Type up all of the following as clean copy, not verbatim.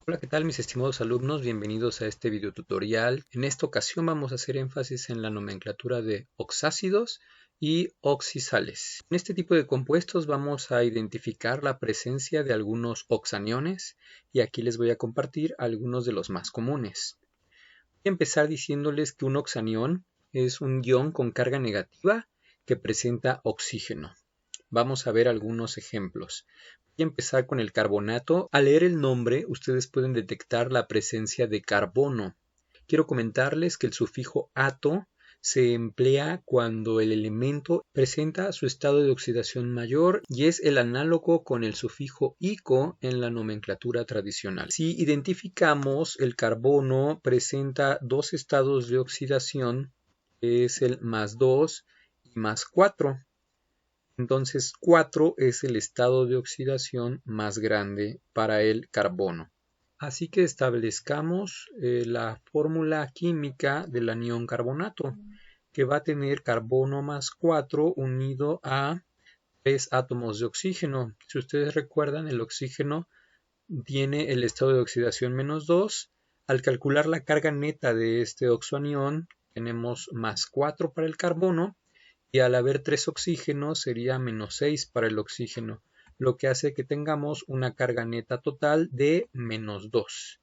Hola, ¿qué tal mis estimados alumnos? Bienvenidos a este video tutorial. En esta ocasión vamos a hacer énfasis en la nomenclatura de oxácidos y oxisales. En este tipo de compuestos vamos a identificar la presencia de algunos oxaniones y aquí les voy a compartir algunos de los más comunes. Voy a empezar diciéndoles que un oxanión es un ion con carga negativa que presenta oxígeno. Vamos a ver algunos ejemplos. Voy a empezar con el carbonato. Al leer el nombre, ustedes pueden detectar la presencia de carbono. Quiero comentarles que el sufijo ato se emplea cuando el elemento presenta su estado de oxidación mayor y es el análogo con el sufijo ico en la nomenclatura tradicional. Si identificamos el carbono presenta dos estados de oxidación, que es el +2 y +4. Entonces 4 es el estado de oxidación más grande para el carbono. Así que establezcamos la fórmula química del anión carbonato, que va a tener carbono +4 unido a 3 átomos de oxígeno. Si ustedes recuerdan, el oxígeno tiene el estado de oxidación -2. Al calcular la carga neta de este oxoanión, tenemos +4 para el carbono, y al haber 3 oxígenos sería -6 para el oxígeno, lo que hace que tengamos una carga neta total de -2.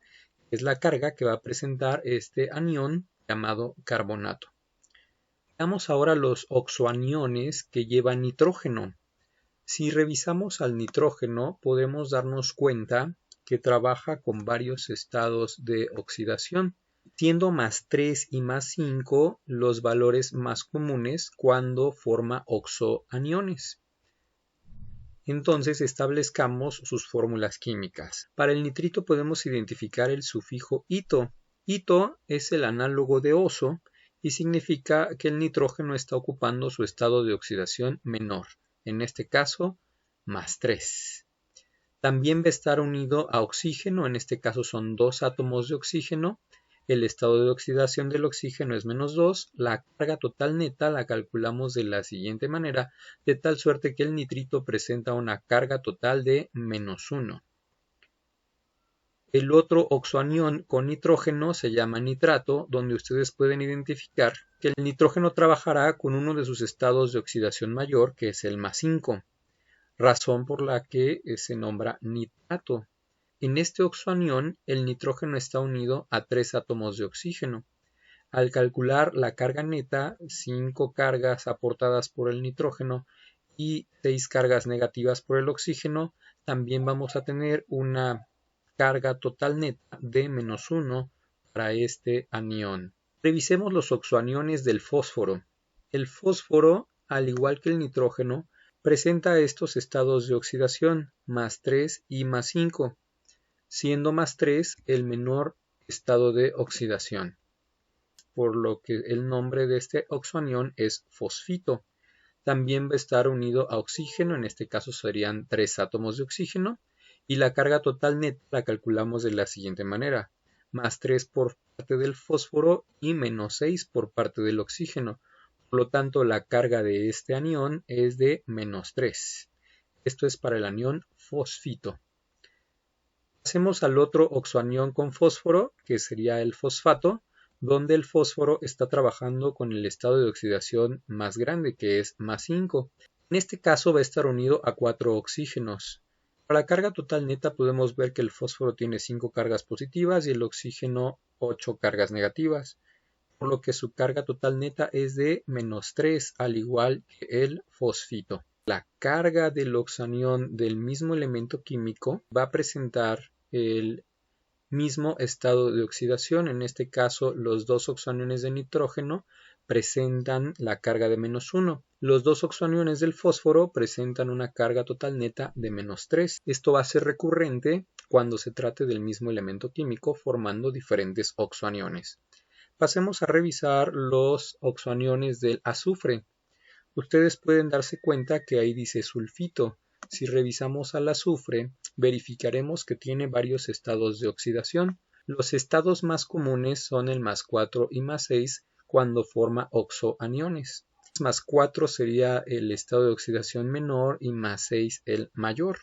Es la carga que va a presentar este anión llamado carbonato. Veamos ahora los oxoaniones que llevan nitrógeno. Si revisamos al nitrógeno, podemos darnos cuenta que trabaja con varios estados de oxidación, siendo +3 y +5 los valores más comunes cuando forma oxoaniones. Entonces establezcamos sus fórmulas químicas. Para el nitrito podemos identificar el sufijo ito. Ito es el análogo de oso y significa que el nitrógeno está ocupando su estado de oxidación menor, en este caso +3. También va a estar unido a oxígeno, en este caso son 2 átomos de oxígeno. El estado de oxidación del oxígeno es -2. La carga total neta la calculamos de la siguiente manera, de tal suerte que el nitrito presenta una carga total de -1. El otro oxoanión con nitrógeno se llama nitrato, donde ustedes pueden identificar que el nitrógeno trabajará con uno de sus estados de oxidación mayor, que es el +5. Razón por la que se nombra nitrato. En este oxoanión, el nitrógeno está unido a 3 átomos de oxígeno. Al calcular la carga neta, 5 cargas aportadas por el nitrógeno y 6 cargas negativas por el oxígeno, también vamos a tener una carga total neta de -1 para este anión. Revisemos los oxoaniones del fósforo. El fósforo, al igual que el nitrógeno, presenta estos estados de oxidación, +3 y +5, siendo +3 el menor estado de oxidación, por lo que el nombre de este oxoanión es fosfito. También va a estar unido a oxígeno, en este caso serían 3 átomos de oxígeno, y la carga total neta la calculamos de la siguiente manera, +3 por parte del fósforo y -6 por parte del oxígeno. Por lo tanto, la carga de este anión es de -3. Esto es para el anión fosfito. Pasemos al otro oxoanión con fósforo, que sería el fosfato, donde el fósforo está trabajando con el estado de oxidación más grande, que es +5. En este caso va a estar unido a 4 oxígenos. Para la carga total neta podemos ver que el fósforo tiene 5 cargas positivas y el oxígeno 8 cargas negativas, por lo que su carga total neta es de -3, al igual que el fosfito. La carga del oxanión del mismo elemento químico va a presentar el mismo estado de oxidación. En este caso, los dos oxoaniones de nitrógeno presentan la carga de -1. Los dos oxoaniones del fósforo presentan una carga total neta de -3. Esto va a ser recurrente cuando se trate del mismo elemento químico formando diferentes oxoaniones. Pasemos a revisar los oxoaniones del azufre. Ustedes pueden darse cuenta que ahí dice sulfito. Si revisamos al azufre, verificaremos que tiene varios estados de oxidación. Los estados más comunes son el +4 y +6 cuando forma oxoaniones. +4 sería el estado de oxidación menor y +6 el mayor.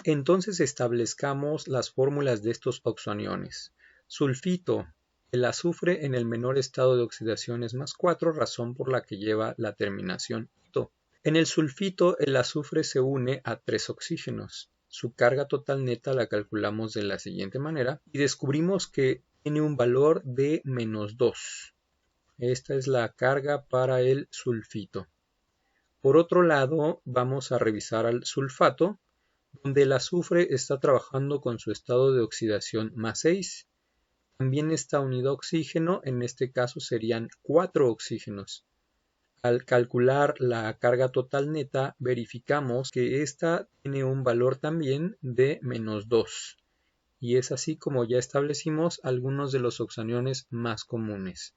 Entonces establezcamos las fórmulas de estos oxoaniones. Sulfito, el azufre en el menor estado de oxidación es +4, razón por la que lleva la terminación ito. En el sulfito el azufre se une a 3 oxígenos. Su carga total neta la calculamos de la siguiente manera y descubrimos que tiene un valor de -2. Esta es la carga para el sulfito. Por otro lado, vamos a revisar al sulfato, donde el azufre está trabajando con su estado de oxidación +6. También está unido a oxígeno, en este caso serían 4 oxígenos. Al calcular la carga total neta, verificamos que esta tiene un valor también de -2. Y es así como ya establecimos algunos de los oxoaniones más comunes.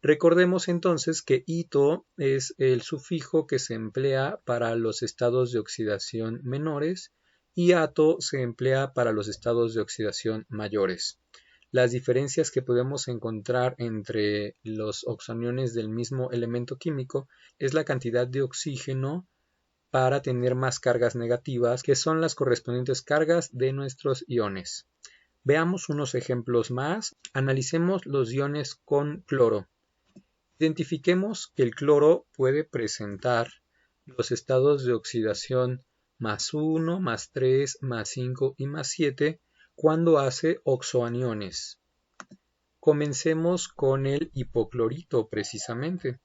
Recordemos entonces que ito es el sufijo que se emplea para los estados de oxidación menores y ato se emplea para los estados de oxidación mayores. Las diferencias que podemos encontrar entre los oxoaniones del mismo elemento químico es la cantidad de oxígeno para tener más cargas negativas, que son las correspondientes cargas de nuestros iones. Veamos unos ejemplos más. Analicemos los iones con cloro. Identifiquemos que el cloro puede presentar los estados de oxidación +1, +3, +5 y +7 cuando hace oxoaniones. Comencemos con el hipoclorito precisamente.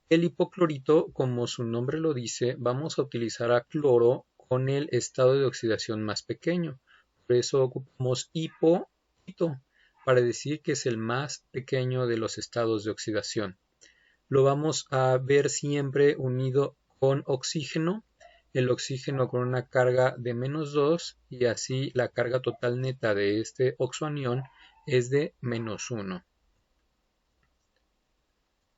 El hipoclorito, como su nombre lo dice, vamos a utilizar a cloro con el estado de oxidación más pequeño. Por eso ocupamos hipo para decir que es el más pequeño de los estados de oxidación. Lo vamos a ver siempre unido con oxígeno, el oxígeno con una carga de -2 y así la carga total neta de este oxoanión es de -1.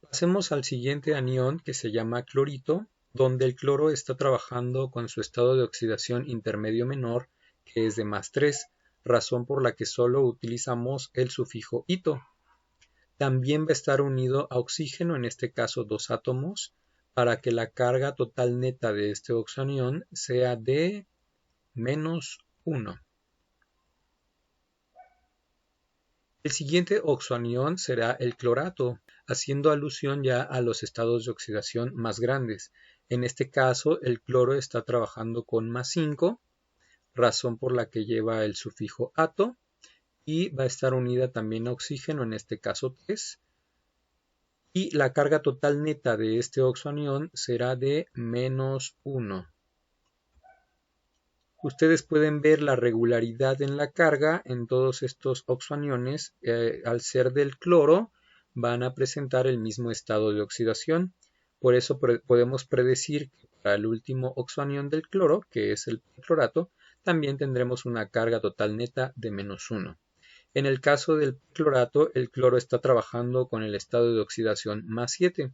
Pasemos al siguiente anión que se llama clorito, donde el cloro está trabajando con su estado de oxidación intermedio menor que es de +3, razón por la que solo utilizamos el sufijo ito. También va a estar unido a oxígeno, en este caso 2 átomos, para que la carga total neta de este oxoanión sea de -1. El siguiente oxoanión será el clorato, haciendo alusión ya a los estados de oxidación más grandes. En este caso, el cloro está trabajando con +5, razón por la que lleva el sufijo ato, y va a estar unida también a oxígeno, en este caso 3, y la carga total neta de este oxoanión será de -1. Ustedes pueden ver la regularidad en la carga en todos estos oxoaniones. Al ser del cloro, van a presentar el mismo estado de oxidación. Por eso podemos predecir que para el último oxoanión del cloro, que es el clorato, también tendremos una carga total neta de -1. En el caso del clorato, el cloro está trabajando con el estado de oxidación +7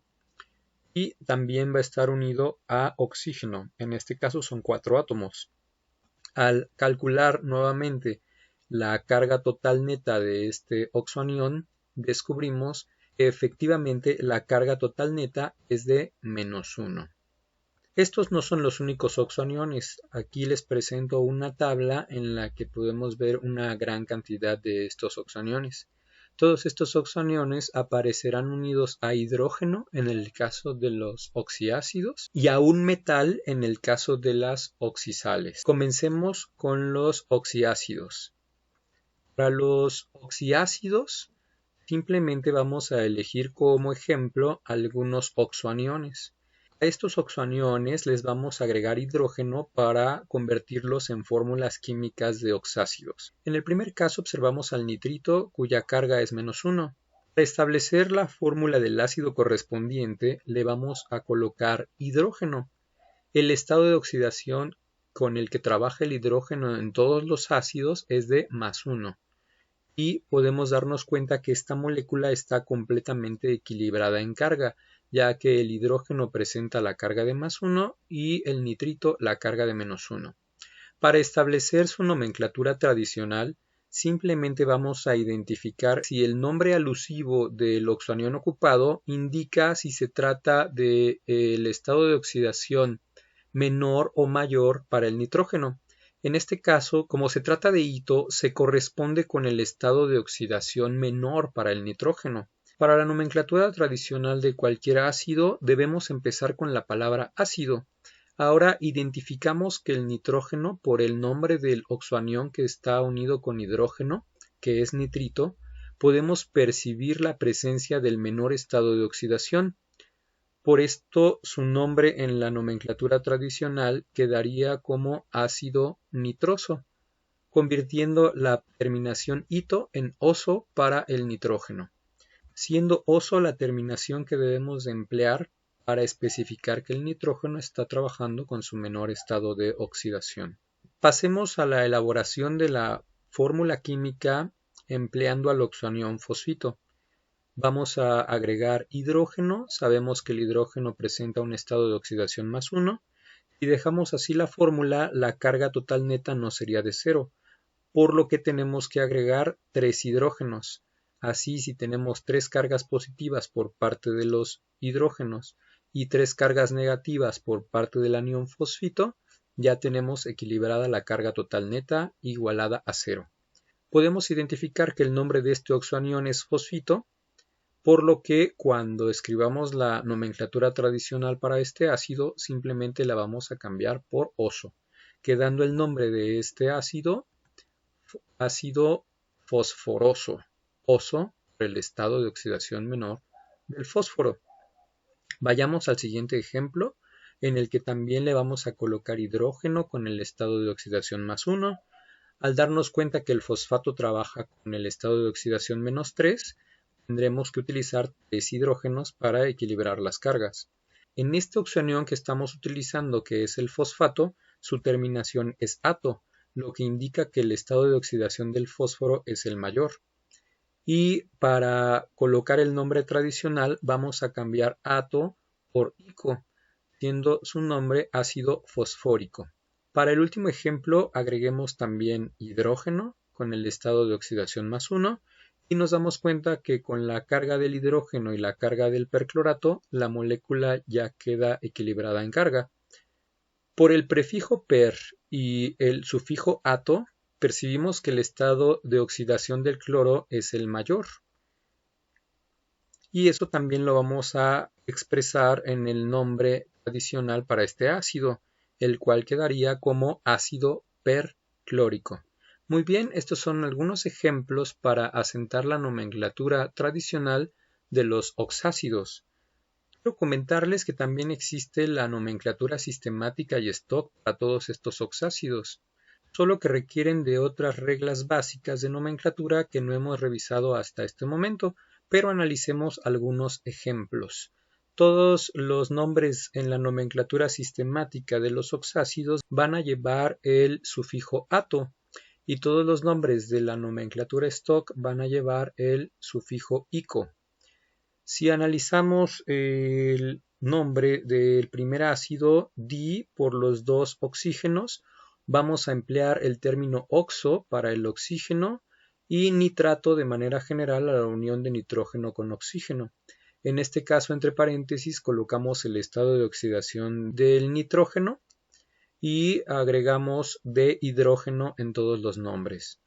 y también va a estar unido a oxígeno. En este caso son 4 átomos. Al calcular nuevamente la carga total neta de este oxoanión, descubrimos que efectivamente la carga total neta es de -1. Estos no son los únicos oxoaniones. Aquí les presento una tabla en la que podemos ver una gran cantidad de estos oxoaniones. Todos estos oxoaniones aparecerán unidos a hidrógeno en el caso de los oxiácidos y a un metal en el caso de las oxisales. Comencemos con los oxiácidos. Para los oxiácidos, simplemente vamos a elegir como ejemplo algunos oxoaniones. A estos oxoaniones les vamos a agregar hidrógeno para convertirlos en fórmulas químicas de oxácidos. En el primer caso observamos al nitrito cuya carga es -1. Para establecer la fórmula del ácido correspondiente le vamos a colocar hidrógeno. El estado de oxidación con el que trabaja el hidrógeno en todos los ácidos es de +1. Y podemos darnos cuenta que esta molécula está completamente equilibrada en carga, ya que el hidrógeno presenta la carga de +1 y el nitrito la carga de -1. Para establecer su nomenclatura tradicional, simplemente vamos a identificar si el nombre alusivo del oxoanión ocupado indica si se trata del estado de oxidación menor o mayor para el nitrógeno. En este caso, como se trata de hito, se corresponde con el estado de oxidación menor para el nitrógeno. Para la nomenclatura tradicional de cualquier ácido, debemos empezar con la palabra ácido. Ahora identificamos que el nitrógeno, por el nombre del oxoanión que está unido con hidrógeno, que es nitrito, podemos percibir la presencia del menor estado de oxidación. Por esto su nombre en la nomenclatura tradicional quedaría como ácido nitroso, convirtiendo la terminación ito en oso para el nitrógeno, siendo oso la terminación que debemos de emplear para especificar que el nitrógeno está trabajando con su menor estado de oxidación. Pasemos a la elaboración de la fórmula química empleando al oxoanión fosfito. Vamos a agregar hidrógeno, sabemos que el hidrógeno presenta un estado de oxidación +1, y dejamos así la fórmula, la carga total neta no sería de 0, por lo que tenemos que agregar 3 hidrógenos. Así, si tenemos 3 cargas positivas por parte de los hidrógenos y 3 cargas negativas por parte del anión fosfito, ya tenemos equilibrada la carga total neta igualada a 0. Podemos identificar que el nombre de este oxoanión es fosfito, por lo que cuando escribamos la nomenclatura tradicional para este ácido simplemente la vamos a cambiar por oso, quedando el nombre de este ácido fosforoso, oso por el estado de oxidación menor del fósforo. Vayamos al siguiente ejemplo, en el que también le vamos a colocar hidrógeno con el estado de oxidación +1. Al darnos cuenta que el fosfato trabaja con el estado de oxidación -3, tendremos que utilizar 3 hidrógenos para equilibrar las cargas. En este oxoanión que estamos utilizando, que es el fosfato, su terminación es ato, lo que indica que el estado de oxidación del fósforo es el mayor. Y para colocar el nombre tradicional vamos a cambiar ato por ico, siendo su nombre ácido fosfórico. Para el último ejemplo agreguemos también hidrógeno con el estado de oxidación +1 y nos damos cuenta que con la carga del hidrógeno y la carga del perclorato la molécula ya queda equilibrada en carga. Por el prefijo per y el sufijo ato percibimos que el estado de oxidación del cloro es el mayor. Y eso también lo vamos a expresar en el nombre adicional para este ácido, el cual quedaría como ácido perclórico. Muy bien, estos son algunos ejemplos para asentar la nomenclatura tradicional de los oxácidos. Quiero comentarles que también existe la nomenclatura sistemática y stock para todos estos oxácidos, solo que requieren de otras reglas básicas de nomenclatura que no hemos revisado hasta este momento, pero analicemos algunos ejemplos. Todos los nombres en la nomenclatura sistemática de los oxácidos van a llevar el sufijo ato, y todos los nombres de la nomenclatura stock van a llevar el sufijo ico. Si analizamos el nombre del primer ácido, di por los 2 oxígenos, vamos a emplear el término oxo para el oxígeno y nitrato de manera general a la unión de nitrógeno con oxígeno. En este caso, entre paréntesis, colocamos el estado de oxidación del nitrógeno y agregamos de hidrógeno en todos los nombres.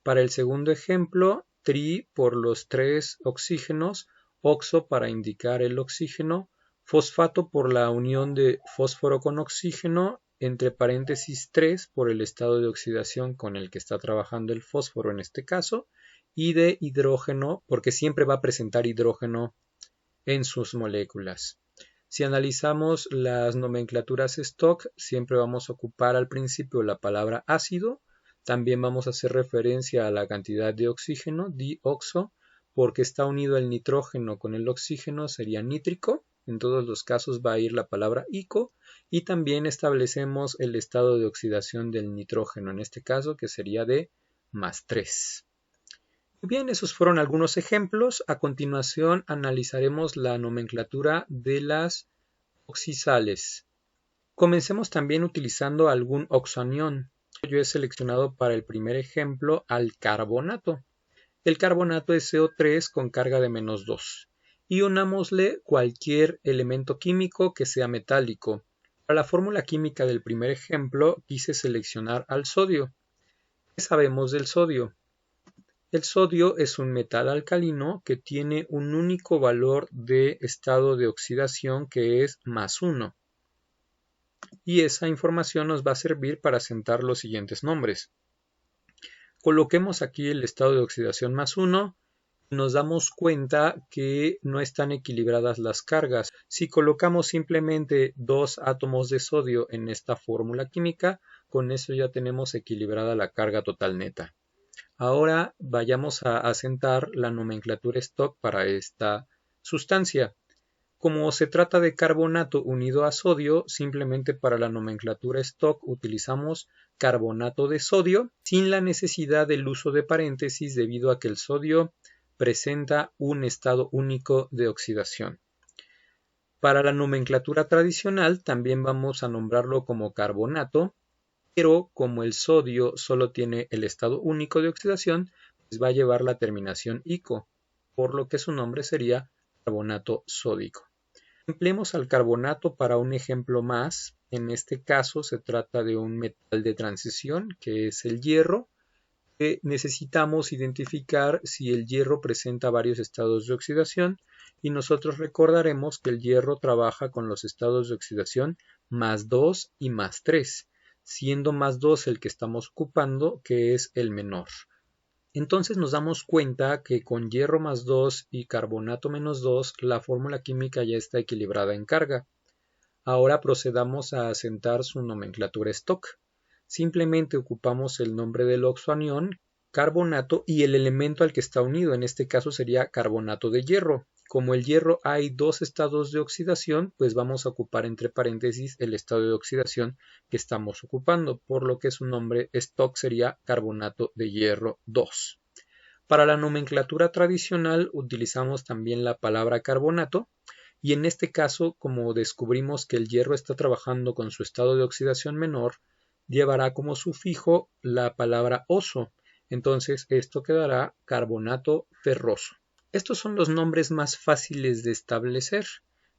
Para el segundo ejemplo, tri por los 3 oxígenos, oxo para indicar el oxígeno, fosfato por la unión de fósforo con oxígeno, entre paréntesis 3 por el estado de oxidación con el que está trabajando el fósforo en este caso, y de hidrógeno porque siempre va a presentar hidrógeno en sus moléculas. Si analizamos las nomenclaturas stock, siempre vamos a ocupar al principio la palabra ácido. También vamos a hacer referencia a la cantidad de oxígeno, dioxo, porque está unido el nitrógeno con el oxígeno, sería nítrico. En todos los casos va a ir la palabra ico. Y también establecemos el estado de oxidación del nitrógeno, en este caso, que sería de +3. Muy bien, esos fueron algunos ejemplos. A continuación analizaremos la nomenclatura de las oxisales. Comencemos también utilizando algún oxoanión. Yo he seleccionado para el primer ejemplo al carbonato. El carbonato es CO3 con carga de -2. Y unámosle cualquier elemento químico que sea metálico. Para la fórmula química del primer ejemplo quise seleccionar al sodio. ¿Qué sabemos del sodio? El sodio es un metal alcalino que tiene un único valor de estado de oxidación que es +1. Y esa información nos va a servir para asentar los siguientes nombres. Coloquemos aquí el estado de oxidación +1 y nos damos cuenta que no están equilibradas las cargas. Si colocamos simplemente 2 átomos de sodio en esta fórmula química, con eso ya tenemos equilibrada la carga total neta. Ahora vayamos a asentar la nomenclatura Stock para esta sustancia. Como se trata de carbonato unido a sodio, simplemente para la nomenclatura Stock utilizamos carbonato de sodio sin la necesidad del uso de paréntesis debido a que el sodio presenta un estado único de oxidación. Para la nomenclatura tradicional también vamos a nombrarlo como carbonato, pero como el sodio solo tiene el estado único de oxidación, pues va a llevar la terminación ico, por lo que su nombre sería carbonato sódico. Empleemos al carbonato para un ejemplo más. En este caso se trata de un metal de transición que es el hierro. Necesitamos identificar si el hierro presenta varios estados de oxidación y nosotros recordaremos que el hierro trabaja con los estados de oxidación +2 y +3, siendo +2 el que estamos ocupando, que es el menor. Entonces nos damos cuenta que con hierro +2 y carbonato -2 la fórmula química ya está equilibrada en carga. Ahora procedamos a asentar su nomenclatura Stock. Simplemente ocupamos el nombre del oxoanión, carbonato y el elemento al que está unido, en este caso sería carbonato de hierro. Como el hierro hay 2 estados de oxidación, pues vamos a ocupar entre paréntesis el estado de oxidación que estamos ocupando, por lo que su nombre Stock sería carbonato de hierro 2. Para la nomenclatura tradicional utilizamos también la palabra carbonato y en este caso, como descubrimos que el hierro está trabajando con su estado de oxidación menor, llevará como sufijo la palabra oso. Entonces esto quedará carbonato ferroso. Estos son los nombres más fáciles de establecer,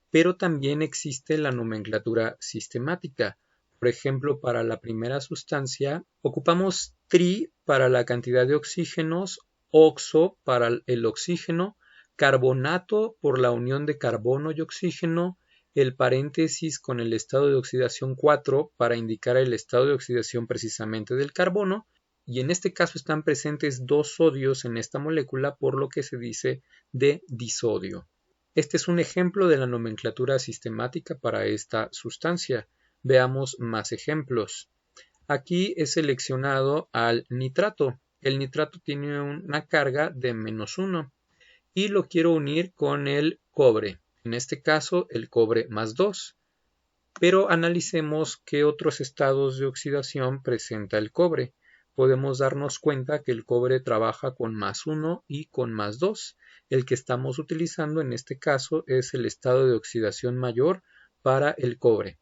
pero también existe la nomenclatura sistemática. Por ejemplo, para la primera sustancia ocupamos tri para la cantidad de oxígenos, oxo para el oxígeno, carbonato por la unión de carbono y oxígeno, el paréntesis con el estado de oxidación 4 para indicar el estado de oxidación precisamente del carbono, y en este caso están presentes 2 sodios en esta molécula, por lo que se dice de disodio. Este es un ejemplo de la nomenclatura sistemática para esta sustancia. Veamos más ejemplos. Aquí he seleccionado al nitrato. El nitrato tiene una carga de -1 y lo quiero unir con el cobre. En este caso el cobre +2. Pero analicemos qué otros estados de oxidación presenta el cobre. Podemos darnos cuenta que el cobre trabaja con +1 y con +2. El que estamos utilizando en este caso es el estado de oxidación mayor para el cobre,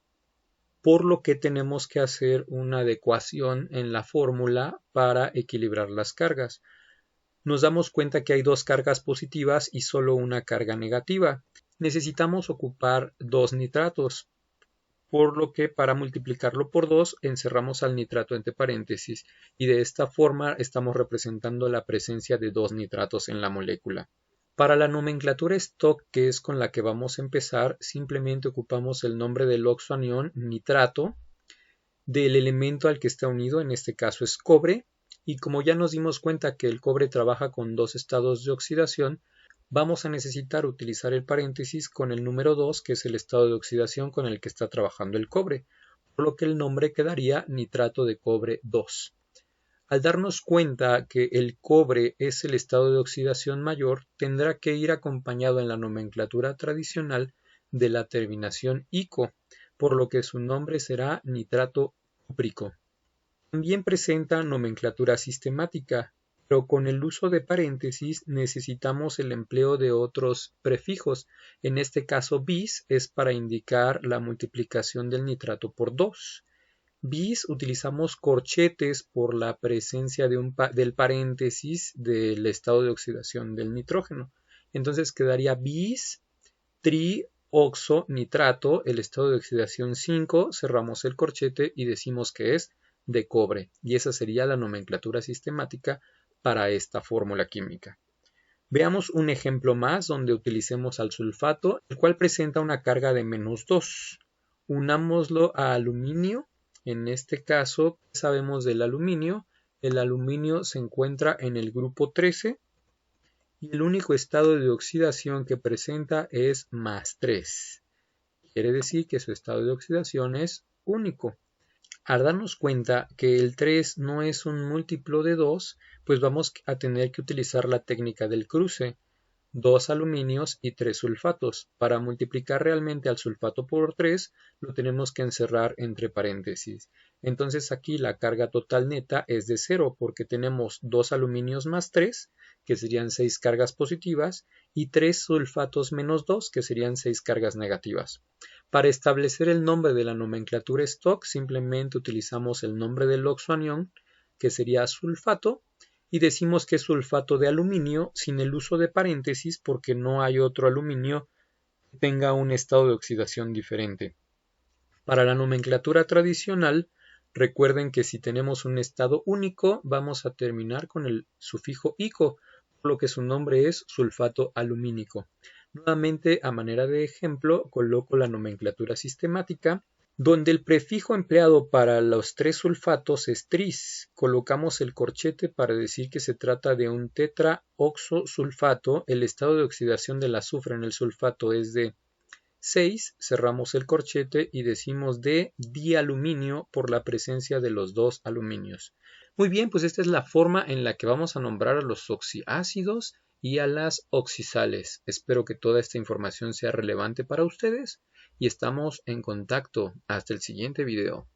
por lo que tenemos que hacer una adecuación en la fórmula para equilibrar las cargas. Nos damos cuenta que hay 2 cargas positivas y solo una carga negativa. Necesitamos ocupar 2 nitratos, por lo que para multiplicarlo por 2 encerramos al nitrato entre paréntesis y de esta forma estamos representando la presencia de 2 nitratos en la molécula. Para la nomenclatura Stock, que es con la que vamos a empezar, simplemente ocupamos el nombre del oxoanión nitrato, del elemento al que está unido, en este caso es cobre, y como ya nos dimos cuenta que el cobre trabaja con 2 estados de oxidación, vamos a necesitar utilizar el paréntesis con el número 2, que es el estado de oxidación con el que está trabajando el cobre, por lo que el nombre quedaría nitrato de cobre 2. Al darnos cuenta que el cobre es el estado de oxidación mayor, tendrá que ir acompañado en la nomenclatura tradicional de la terminación ico, por lo que su nombre será nitrato cúprico. También presenta nomenclatura sistemática, pero con el uso de paréntesis necesitamos el empleo de otros prefijos. En este caso bis es para indicar la multiplicación del nitrato por 2. Bis utilizamos corchetes por la presencia del paréntesis del estado de oxidación del nitrógeno. Entonces quedaría bis tri oxonitrato, el estado de oxidación 5, cerramos el corchete y decimos que es de cobre. Y esa sería la nomenclatura sistemática para esta fórmula química. Veamos un ejemplo más donde utilicemos al sulfato, el cual presenta una carga de -2. Unámoslo a aluminio. En este caso, ¿qué sabemos del aluminio? El aluminio se encuentra en el grupo 13 y el único estado de oxidación que presenta es +3. Quiere decir que su estado de oxidación es único. Al darnos cuenta que el 3 no es un múltiplo de 2, pues vamos a tener que utilizar la técnica del cruce. 2 aluminios y 3 sulfatos. Para multiplicar realmente al sulfato por 3, lo tenemos que encerrar entre paréntesis. Entonces aquí la carga total neta es de 0 porque tenemos 2 aluminios más 3, que serían 6 cargas positivas, y 3 sulfatos menos 2, que serían 6 cargas negativas. Para establecer el nombre de la nomenclatura stock, simplemente utilizamos el nombre del oxoanión, que sería sulfato, y decimos que es sulfato de aluminio sin el uso de paréntesis porque no hay otro aluminio que tenga un estado de oxidación diferente. Para la nomenclatura tradicional, recuerden que si tenemos un estado único, vamos a terminar con el sufijo ico, por lo que su nombre es sulfato alumínico. Nuevamente, a manera de ejemplo, coloco la nomenclatura sistemática, donde el prefijo empleado para los 3 sulfatos es tris. Colocamos el corchete para decir que se trata de un tetraoxosulfato. El estado de oxidación del azufre en el sulfato es de 6. Cerramos el corchete y decimos de dialuminio por la presencia de los 2 aluminios. Muy bien, pues esta es la forma en la que vamos a nombrar a los oxiácidos y a las oxisales. Espero que toda esta información sea relevante para ustedes y estamos en contacto. Hasta el siguiente video.